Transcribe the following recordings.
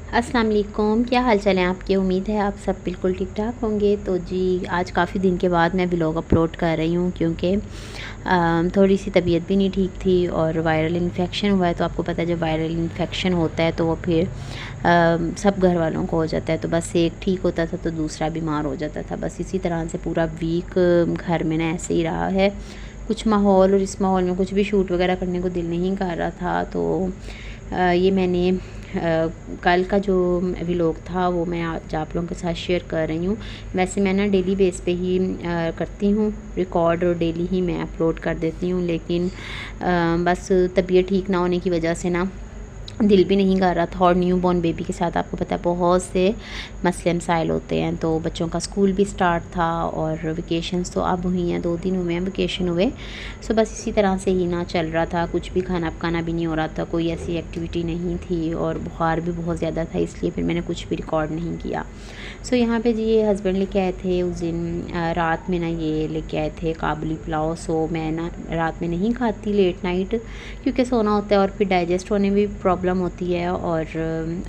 अस्सलाम वालेकुम, क्या हाल चाल है आपके। उम्मीद है आप सब बिल्कुल ठीक ठाक होंगे। तो जी आज काफ़ी दिन के बाद मैं व्लॉग अपलोड कर रही हूँ क्योंकि थोड़ी सी तबीयत भी नहीं ठीक थी और वायरल इन्फेक्शन हुआ है। तो आपको पता है जब वायरल इन्फेक्शन होता है तो वो फिर सब घर वालों को हो जाता है। तो बस एक ठीक होता था तो दूसरा बीमार हो जाता था। बस इसी तरह से पूरा वीक घर में ना ऐसे ही रहा है। कुछ माहौल और इस माहौल में कुछ भी शूट वगैरह करने को दिल नहीं कर रहा था। तो ये मैंने कल का जो व्लॉग था वो मैं आज आप लोगों के साथ शेयर कर रही हूँ। वैसे मैं ना डेली बेस पे ही करती हूँ रिकॉर्ड और डेली ही मैं अपलोड कर देती हूँ, लेकिन बस तबीयत ठीक ना होने की वजह से ना दिल भी नहीं कर रहा था। और न्यू बॉर्न बेबी के साथ आपको पता है बहुत से मसले मसाइल होते हैं। तो बच्चों का स्कूल भी स्टार्ट था और वेकेशंस तो अब हुई हैं, 2 दिन हुए हैं वेकेशन हुए। सो बस इसी तरह से ही ना चल रहा था। कुछ भी खाना पकाना भी नहीं हो रहा था, कोई ऐसी एक्टिविटी नहीं थी और बुखार भी बहुत ज़्यादा था, इसलिए फिर मैंने कुछ भी रिकॉर्ड नहीं किया। सो यहाँ पे जी ये हस्बैंड लेके आए थे उस दिन रात में ना, ये लेके आए थे काबुली पुलाव। सो मैं ना रात में नहीं खाती लेट नाइट, क्योंकि सोना होता है और फिर डाइजेस्ट होने में भी प्रॉब्लम होती है। और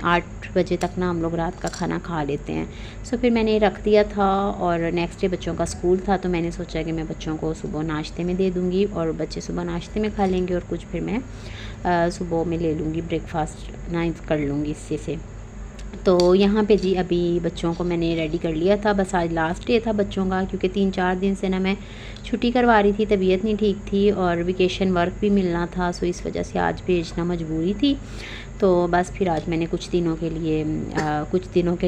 8 बजे तक ना हम लोग रात का खाना खा लेते हैं। सो फिर मैंने रख दिया था और नेक्स्ट डे बच्चों का स्कूल था तो मैंने सोचा कि मैं बच्चों को सुबह नाश्ते में दे दूँगी और बच्चे सुबह नाश्ते में खा लेंगे और कुछ फिर मैं सुबह में ले लूँगी, ब्रेकफास्ट ना कर लूँगी इससे से। तो यहाँ पे जी अभी बच्चों को मैंने रेडी कर लिया था। बस आज लास्ट डे था बच्चों का, क्योंकि 3-4 दिन से ना मैं छुट्टी करवा रही थी, तबीयत नहीं ठीक थी और वेकेशन वर्क भी मिलना था। सो इस वजह से आज भेजना मजबूरी थी। तो बस फिर आज मैंने कुछ दिनों के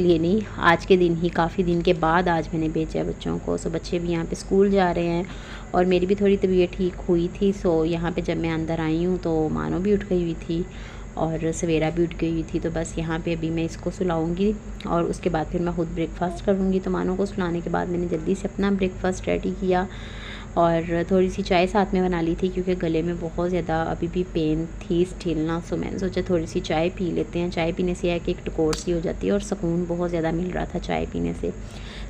लिए नहीं, आज के दिन ही काफ़ी दिन के बाद आज मैंने भेजा है बच्चों को। सो बच्चे भी यहाँ पे स्कूल जा रहे हैं और मेरी भी थोड़ी तबीयत ठीक हुई थी। सो यहाँ पे जब मैं अंदर आई हूँ तो मानो भी उठ गई हुई थी और सवेरा भी उठ गई हुई थी। तो बस यहाँ पे अभी मैं इसको सुलाऊंगी और उसके बाद फिर मैं खुद ब्रेकफास्ट करूँगी। तो मानो को सुलाने के बाद मैंने जल्दी से अपना ब्रेकफास्ट रेडी किया और थोड़ी सी चाय साथ में बना ली थी, क्योंकि गले में बहुत ज़्यादा अभी भी पेन थी स्टिल ना। सो मैंने सोचा थोड़ी सी चाय पी लेते हैं। चाय पीने से है कि एक टकोर सी हो जाती है और सुकून बहुत ज़्यादा मिल रहा था चाय पीने से।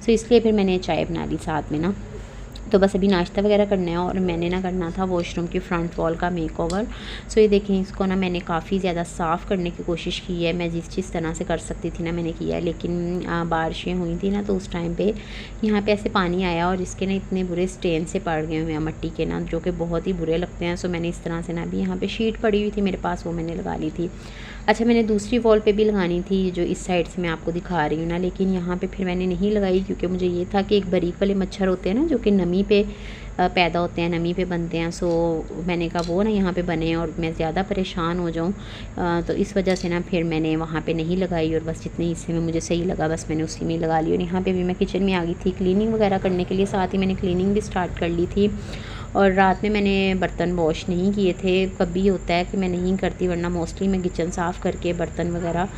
सो इसलिए फिर मैंने चाय बना ली साथ में ना। तो बस अभी नाश्ता वगैरह करना है और मैंने ना करना था वॉशरूम की फ्रंट वॉल का मेकओवर। सो ये देखें, इसको ना मैंने काफ़ी ज़्यादा साफ़ करने की कोशिश की है। मैं जिस तरह से कर सकती थी ना मैंने किया है, लेकिन बारिशें हुई थी ना तो उस टाइम पे यहाँ पे ऐसे पानी आया और इसके ना इतने बुरे स्टेन से पड़ गए हुए हैं मट्टी के ना, जो कि बहुत ही बुरे लगते हैं। सो मैंने इस तरह से ना अभी यहाँ पर शीट पड़ी हुई थी मेरे पास, वो मैंने लगा ली थी। अच्छा, मैंने दूसरी वॉल पे भी लगानी थी जो इस साइड से मैं आपको दिखा रही हूँ ना, लेकिन यहाँ पे फिर मैंने नहीं लगाई, क्योंकि मुझे ये था कि एक बारीक वाले मच्छर होते हैं ना जो कि नमी पे पैदा होते हैं, नमी पे बनते हैं। सो मैंने कहा वो ना यहाँ पे बने और मैं ज़्यादा परेशान हो जाऊँ, तो इस वजह से ना फिर मैंने वहाँ पे नहीं लगाई और बस जितने हिस्से में मुझे सही लगा बस मैंने उसी में लगा ली। और यहाँ पे भी मैं किचन में आ गई थी क्लीनिंग वगैरह करने के लिए, साथ ही मैंने क्लीनिंग भी स्टार्ट कर ली थी। और रात में मैंने बर्तन वॉश नहीं किए थे। कभी होता है कि मैं नहीं करती, वरना मोस्टली मैं किचन साफ़ करके बर्तन वगैरह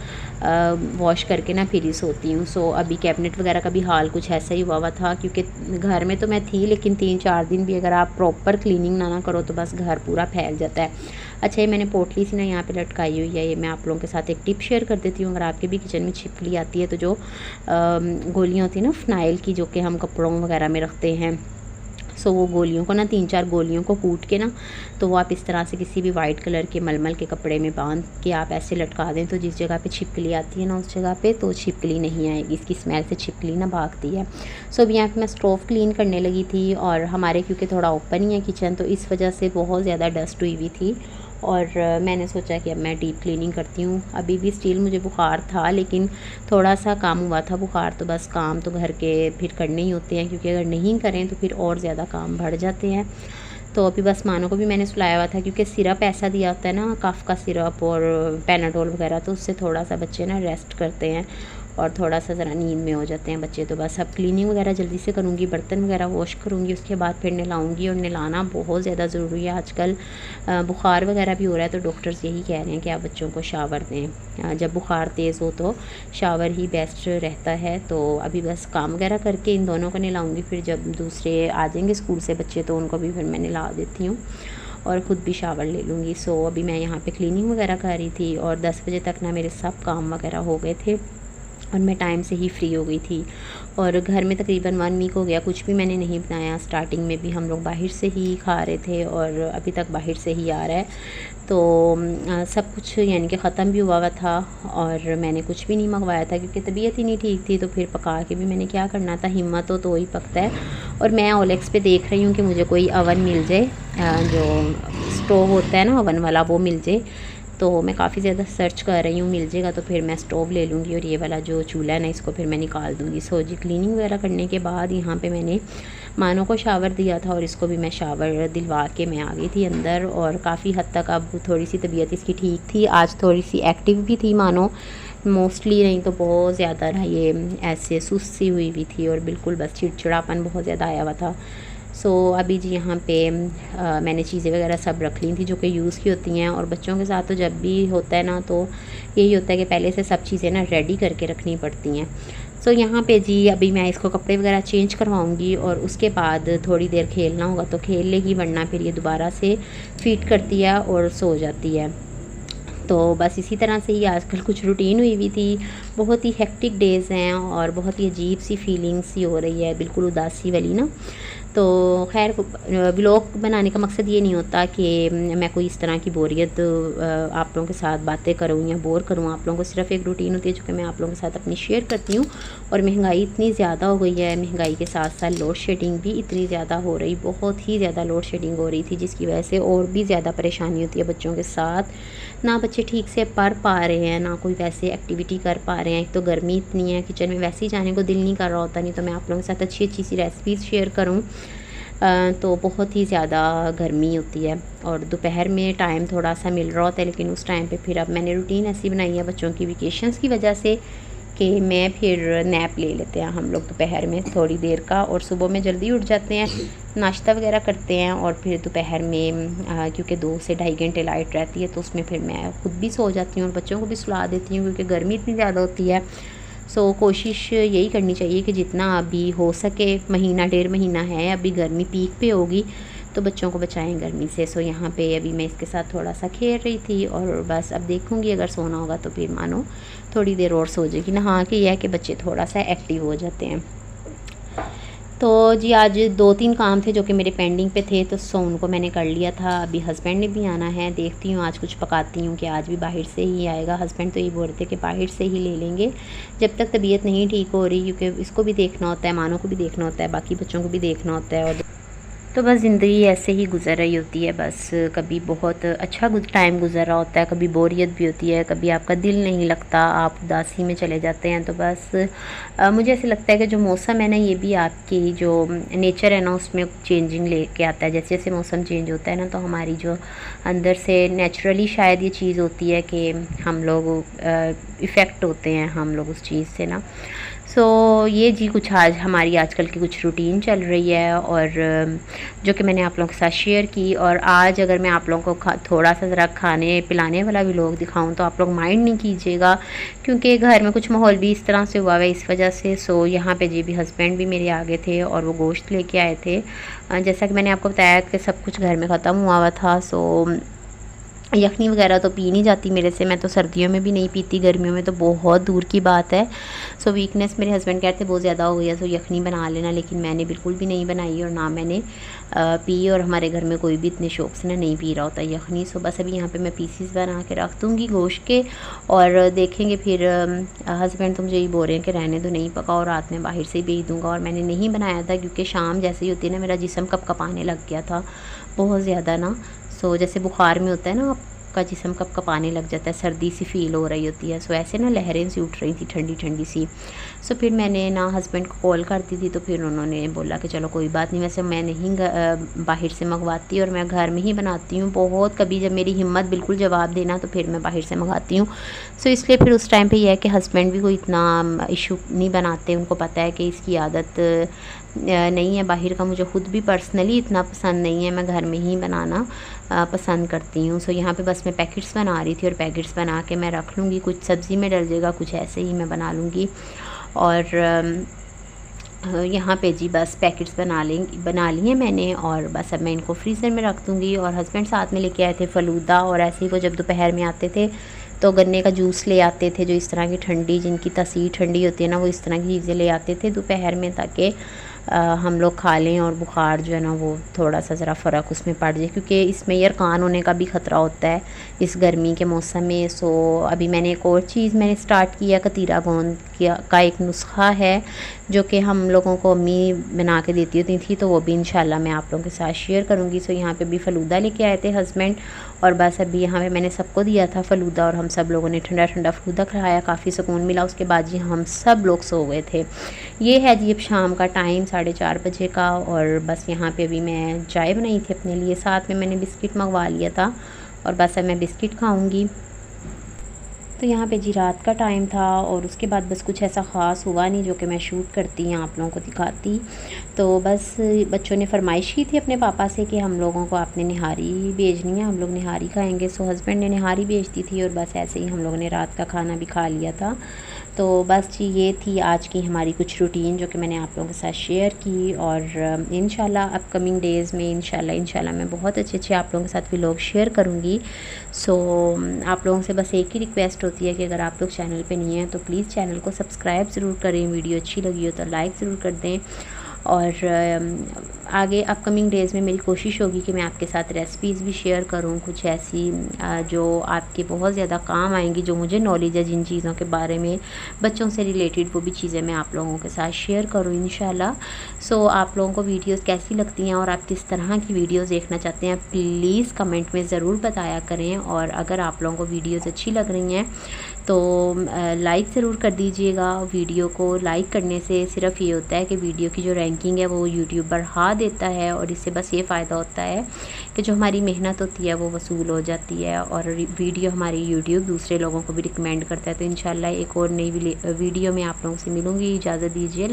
वॉश करके ना फिर ही सोती हूँ। सो अभी कैबिनेट वगैरह का भी हाल कुछ ऐसा ही हुआ था, क्योंकि घर में तो मैं थी लेकिन 3-4 दिन भी अगर आप प्रॉपर क्लीनिंग ना करो तो बस घर पूरा फैल जाता है। अच्छा, ये मैंने पोटली सी ना यहाँ पे लटकाई हुई है। ये मैं आप लोगों के साथ एक टिप शेयर कर देती हूँ। अगर आपके भी किचन में छिपकली आती है तो जो गोलियाँ होती हैं ना फ़िनाइल की, जो कि हम कपड़ों वगैरह में रखते हैं, सो वो गोलियों को ना 3-4 गोलियों को कूट के ना, तो वो आप इस तरह से किसी भी वाइट कलर के मलमल के कपड़े में बांध के आप ऐसे लटका दें तो जिस जगह पे छिपकली आती है ना उस जगह पे तो छिपकली नहीं आएगी। इसकी स्मेल से छिपकली ना भागती है। सो अभी यहाँ पे मैं स्टोव क्लीन करने लगी थी और हमारे क्योंकि थोड़ा ओपन ही है किचन, तो इस वजह से बहुत ज़्यादा डस्ट हुई हुई थी और मैंने सोचा कि अब मैं डीप क्लीनिंग करती हूँ। अभी भी स्टिल मुझे बुखार था, लेकिन थोड़ा सा काम हुआ था बुखार। तो बस काम तो घर के फिर करने ही होते हैं, क्योंकि अगर नहीं करें तो फिर और ज़्यादा काम बढ़ जाते हैं। तो अभी बस मानो को भी मैंने सुलाया हुआ था, क्योंकि सिरप ऐसा दिया होता है ना, कफ का सिरप और पैनाडोल वगैरह, तो उससे थोड़ा सा बच्चे ना रेस्ट करते हैं और थोड़ा सा ज़रा नींद में हो जाते हैं बच्चे। तो बस अब क्लीनिंग वगैरह जल्दी से करूँगी, बर्तन वगैरह वॉश करूँगी, उसके बाद फिर नहलाऊँगी। और नहलाना बहुत ज़्यादा ज़रूरी है आजकल, बुखार वगैरह भी हो रहा है तो डॉक्टर्स यही कह रहे हैं कि आप बच्चों को शावर दें। जब बुखार तेज़ हो तो शावर ही बेस्ट रहता है। तो अभी बस काम वगैरह करके इन दोनों को नहलाऊँगी, फिर जब दूसरे आ जाएंगे स्कूल से बच्चे तो उनको भी फिर मैं नहला देती हूँ और ख़ुद भी शावर ले लूँगी। सो अभी मैं यहाँ पे क्लीनिंग वगैरह कर रही थी और 10 बजे तक ना मेरे सब काम वगैरह हो गए थे। और मैं टाइम से ही फ्री हो गई थी। और घर में तकरीबन 1 वीक हो गया कुछ भी मैंने नहीं बनाया। स्टार्टिंग में भी हम लोग बाहर से ही खा रहे थे और अभी तक बाहर से ही आ रहा है। तो सब कुछ यानी कि ख़त्म भी हुआ था और मैंने कुछ भी नहीं मंगवाया था क्योंकि तबीयत ही नहीं ठीक थी। तो फिर पका के भी मैंने क्या करना था, हिम्मत हो तो वही पकता है। और मैं ओलेक्स पे देख रही हूँ कि मुझे कोई अवन मिल जाए, जो स्टोव होता है ना अवन वाला, वो मिल जाए। तो मैं काफ़ी ज़्यादा सर्च कर रही हूँ, मिल जाएगा तो फिर मैं स्टोव ले लूँगी और ये वाला जो चूल्हा है ना इसको फिर मैं निकाल दूँगी। सो जी क्लीनिंग वगैरह करने के बाद यहाँ पे मैंने मानो को शावर दिया था और इसको भी मैं शावर दिलवा के मैं आ गई थी अंदर। और काफ़ी हद तक अब थोड़ी सी तबीयत इसकी ठीक थी, आज थोड़ी सी एक्टिव भी थी मानो मोस्टली, नहीं तो बहुत ज़्यादा ना ये ऐसे सुस्त सी हुई थी और बिल्कुल बस चिड़चिड़ापन बहुत ज़्यादा आया हुआ था। सो अभी जी यहाँ पे मैंने चीज़ें वगैरह सब रख ली थी जो कि यूज़ की होती हैं। और बच्चों के साथ तो जब भी होता है ना तो यही होता है कि पहले से सब चीज़ें ना रेडी करके रखनी पड़ती हैं। सो यहाँ पे जी अभी मैं इसको कपड़े वगैरह चेंज करवाऊँगी और उसके बाद थोड़ी देर खेलना होगा तो खेल लेगी, वरना फिर ये दोबारा से फीड करती है और सो जाती है। तो बस इसी तरह से ही आजकल कुछ रूटीन हुई थी। बहुत ही हेक्टिक डेज़ हैं और बहुत ही अजीब सी फीलिंग्स सी हो रही है, बिल्कुल उदासी वाली ना। तो खैर व्लॉग बनाने का मकसद ये नहीं होता कि मैं कोई इस तरह की बोरियत आप लोगों के साथ बातें करूँ या बोर करूँ आप लोगों को। सिर्फ एक रूटीन होती है जो कि मैं आप लोगों के साथ अपनी शेयर करती हूँ। और महंगाई इतनी ज़्यादा हो गई है, महंगाई के साथ साथ लोड शेडिंग भी इतनी ज़्यादा हो रही, बहुत ही ज़्यादा लोड शेडिंग हो रही थी, जिसकी वजह से और भी ज़्यादा परेशानी होती है बच्चों के साथ। ना बच्चे ठीक से पढ़ पा रहे हैं, ना कोई वैसे एक्टिविटी कर पा रहे हैं। एक तो गर्मी इतनी है, किचन में वैसे ही जाने को दिल नहीं कर रहा होता, नहीं तो मैं आप लोगों के साथ अच्छी अच्छी सी रेसिपीज़ शेयर करूँ। तो बहुत ही ज़्यादा गर्मी होती है और दोपहर में टाइम थोड़ा सा मिल रहा होता है, लेकिन उस टाइम पे फिर अब मैंने रूटीन ऐसी बनाई है बच्चों की वेकेशंस की वजह से कि मैं फिर नैप ले लेते हैं हम लोग दोपहर में थोड़ी देर का, और सुबह में जल्दी उठ जाते हैं, नाश्ता वगैरह करते हैं और फिर दोपहर में क्योंकि 2 से ढाई घंटे लाइट रहती है तो उसमें फिर मैं खुद भी सो जाती हूँ और बच्चों को भी सुला देती हूँ क्योंकि गर्मी इतनी ज़्यादा होती है। सो कोशिश यही करनी चाहिए कि जितना अभी हो सके, महीना 1.5 महीना है अभी गर्मी पीक पे होगी तो बच्चों को बचाएं गर्मी से। सो यहाँ पे अभी मैं इसके साथ थोड़ा सा खेल रही थी और बस अब देखूँगी अगर सोना होगा तो फिर मानो थोड़ी देर और सो जाएगी ना। हाँ कि यह है कि बच्चे थोड़ा सा एक्टिव हो जाते हैं। तो जी आज 2-3 काम थे जो कि मेरे पेंडिंग पे थे, तो सो उनको मैंने कर लिया था। अभी हस्बैंड ने भी आना है, देखती हूँ आज कुछ पकाती हूँ कि आज भी बाहर से ही आएगा। हस्बैंड तो ये बोल रहे थे कि बाहर से ही ले लेंगे जब तक तबीयत नहीं ठीक हो रही, क्योंकि इसको भी देखना होता है, मानो को भी देखना होता है, बाकी बच्चों को भी देखना होता है। और तो बस ज़िंदगी ऐसे ही गुज़र रही होती है। बस कभी बहुत अच्छा टाइम गुज़र रहा होता है, कभी बोरियत भी होती है, कभी आपका दिल नहीं लगता, आप उदासी में चले जाते हैं। तो बस मुझे ऐसे लगता है कि जो मौसम है ना, ये भी आपकी जो नेचर है ना उसमें चेंजिंग लेके आता है। जैसे जैसे मौसम चेंज होता है ना तो हमारी जो अंदर से नेचुरली शायद ये चीज़ होती है कि हम लोग इफ़ेक्ट होते हैं हम लोग उस चीज़ से ना। सो ये जी कुछ आज हमारी आजकल की कुछ रूटीन चल रही है और जो कि मैंने आप लोगों के साथ शेयर की। और आज अगर मैं आप लोगों को थोड़ा सा ज़रा खाने पिलाने वाला भी लोग दिखाऊं तो आप लोग माइंड नहीं कीजिएगा, क्योंकि घर में कुछ माहौल भी इस तरह से हुआ है इस वजह से। सो यहाँ पे जी भी हस्बैंड भी मेरे आगे थे और वो गोश्त लेके आए थे। जैसा कि मैंने आपको बताया कि सब कुछ घर में ख़त्म हुआ था। सो यखनी वगैरह तो पी नहीं जाती मेरे से, मैं तो सर्दियों में भी नहीं पीती, गर्मियों में तो बहुत दूर की बात है। सो वीकनेस मेरे हस्बैंड कहते बहुत ज़्यादा हो गई है, सो यखनी बना लेना, लेकिन मैंने बिल्कुल भी नहीं बनाई और ना मैंने पी, और हमारे घर में कोई भी इतने शौक से ना नहीं पी रहा होता यखनी। सो बस अभी यहाँ पे मैं पीसीस बना के रख दूँगी गोश्त के और देखेंगे फिर। हस्बैंड तो मुझे यही बोल रहे हैं कि रहने दो, नहीं पका और रात में बाहर से ही भेज दूँगा। और मैंने नहीं बनाया था क्योंकि शाम जैसे ही होती है ना मेरा जिस्म कपकपाने लग गया था बहुत ज़्यादा ना। सो जैसे बुखार में होता है ना आपका जिस्म कपकपाने लग जाता है, सर्दी सी फील हो रही होती है। सो ऐसे ना लहरें सी उठ रही थी ठंडी ठंडी सी। सो फिर मैंने ना हस्बैंड को कॉल करती थी तो फिर उन्होंने बोला कि चलो कोई बात नहीं, वैसे मैं नहीं बाहर से मंगवाती और मैं घर में ही बनाती हूँ बहुत। कभी जब मेरी हिम्मत बिल्कुल जवाब देना तो फिर मैं बाहर से मंगाती हूँ। सो इसलिए फिर उस टाइम पे यह है कि हस्बैंड भी कोई इतना इशू नहीं बनाते, उनको पता है कि इसकी आदत नहीं है बाहर का। मुझे ख़ुद भी पर्सनली इतना पसंद नहीं है, मैं घर में ही बनाना पसंद करती हूँ। सो यहाँ पे बस मैं पैकेट्स बना रही थी और पैकेट्स बना के मैं रख लूँगी, कुछ सब्ज़ी में डल जाएगा, कुछ ऐसे ही मैं बना लूँगी। और यहाँ पे जी बस पैकेट्स बना लिए मैंने और बस अब मैं इनको फ्रीज़र में रख दूँगी। और हस्बैंड साथ में लेके आए थे फ़लूदा, और ऐसे ही वो जब दोपहर में आते थे तो गन्ने का जूस ले आते थे, जो इस तरह की ठंडी, जिनकी तसीर ठंडी होती है ना, वो इस तरह की चीज़ें ले आते थे दोपहर में, ताकि हम लोग खा लें और बुखार जो है ना वो थोड़ा सा ज़रा फ़र्क उसमें पड़ जाए, क्योंकि इसमें यरकान होने का भी ख़तरा होता है इस गर्मी के मौसम में। सो अभी मैंने एक और चीज़ मैंने स्टार्ट किया, कतीरा गोंद का एक नुस्खा है जो कि हम लोगों को अम्मी बना के देती होती थी, तो वो भी इंशाल्लाह मैं आप लोगों के साथ शेयर करूँगी। सो यहाँ पे भी फ़लूदा लेके आए थे हस्बैंड, और बस अभी यहाँ पे मैंने सबको दिया था फ़लूदा, और हम सब लोगों ने ठंडा ठंडा फ़लूदा खाया, काफ़ी सुकून मिला। उसके बाद जी हम सब लोग सो गए थे। ये है जी अब शाम का टाइम 4:30 बजे का, और बस यहाँ पे भी मैं चाय बनाई थी अपने लिए, साथ में मैंने बिस्किट मंगवा लिया था, और बस अब मैं बिस्किट खाऊँगी। तो यहाँ पे जी रात का टाइम था, और उसके बाद बस कुछ ऐसा ख़ास हुआ नहीं जो कि मैं शूट करती या आप लोगों को दिखाती। तो बस बच्चों ने फरमाइश की थी अपने पापा से कि हम लोगों को आपने निहारी भेजनी है, हम लोग निहारी खाएंगे। सो हस्बैंड ने निहारी भेज दी थी, और बस ऐसे ही हम लोगों ने रात का खाना भी खा लिया था। तो बस जी ये थी आज की हमारी कुछ रूटीन जो कि मैंने आप लोगों के साथ शेयर की, और इंशाल्लाह अपकमिंग डेज़ में इंशाल्लाह मैं बहुत अच्छे आप लोगों के साथ व्लॉग शेयर करूँगी। सो आप लोगों से बस एक ही रिक्वेस्ट होती है कि अगर आप लोग चैनल पे नहीं हैं तो प्लीज़ चैनल को सब्सक्राइब ज़रूर करें, वीडियो अच्छी लगी हो तो लाइक ज़रूर कर दें, और आगे अपकमिंग डेज़ में मेरी कोशिश होगी कि मैं आपके साथ रेसिपीज़ भी शेयर करूं, कुछ ऐसी जो आपके बहुत ज़्यादा काम आएंगी, जो मुझे नॉलेज है जिन चीज़ों के बारे में, बच्चों से रिलेटेड, वो भी चीज़ें मैं आप लोगों के साथ शेयर करूं इंशाल्लाह। सो आप लोगों को वीडियोस कैसी लगती हैं और आप किस तरह की वीडियोस देखना चाहते हैं, प्लीज़ कमेंट में ज़रूर बताया करें। और अगर आप लोगों को वीडियोज़ अच्छी लग रही हैं तो लाइक ज़रूर कर दीजिएगा। वीडियो को लाइक करने से सिर्फ ये होता है कि वीडियो की जो रैंकिंग है वो यूट्यूब बढ़ा देता है, और इससे बस ये फ़ायदा होता है कि जो हमारी मेहनत होती है वो वसूल हो जाती है, और वीडियो हमारी यूट्यूब दूसरे लोगों को भी रिकमेंड करता है। तो इंशाल्लाह एक और नई वीडियो में आप लोगों से मिलूँगी, इजाज़त दीजिए।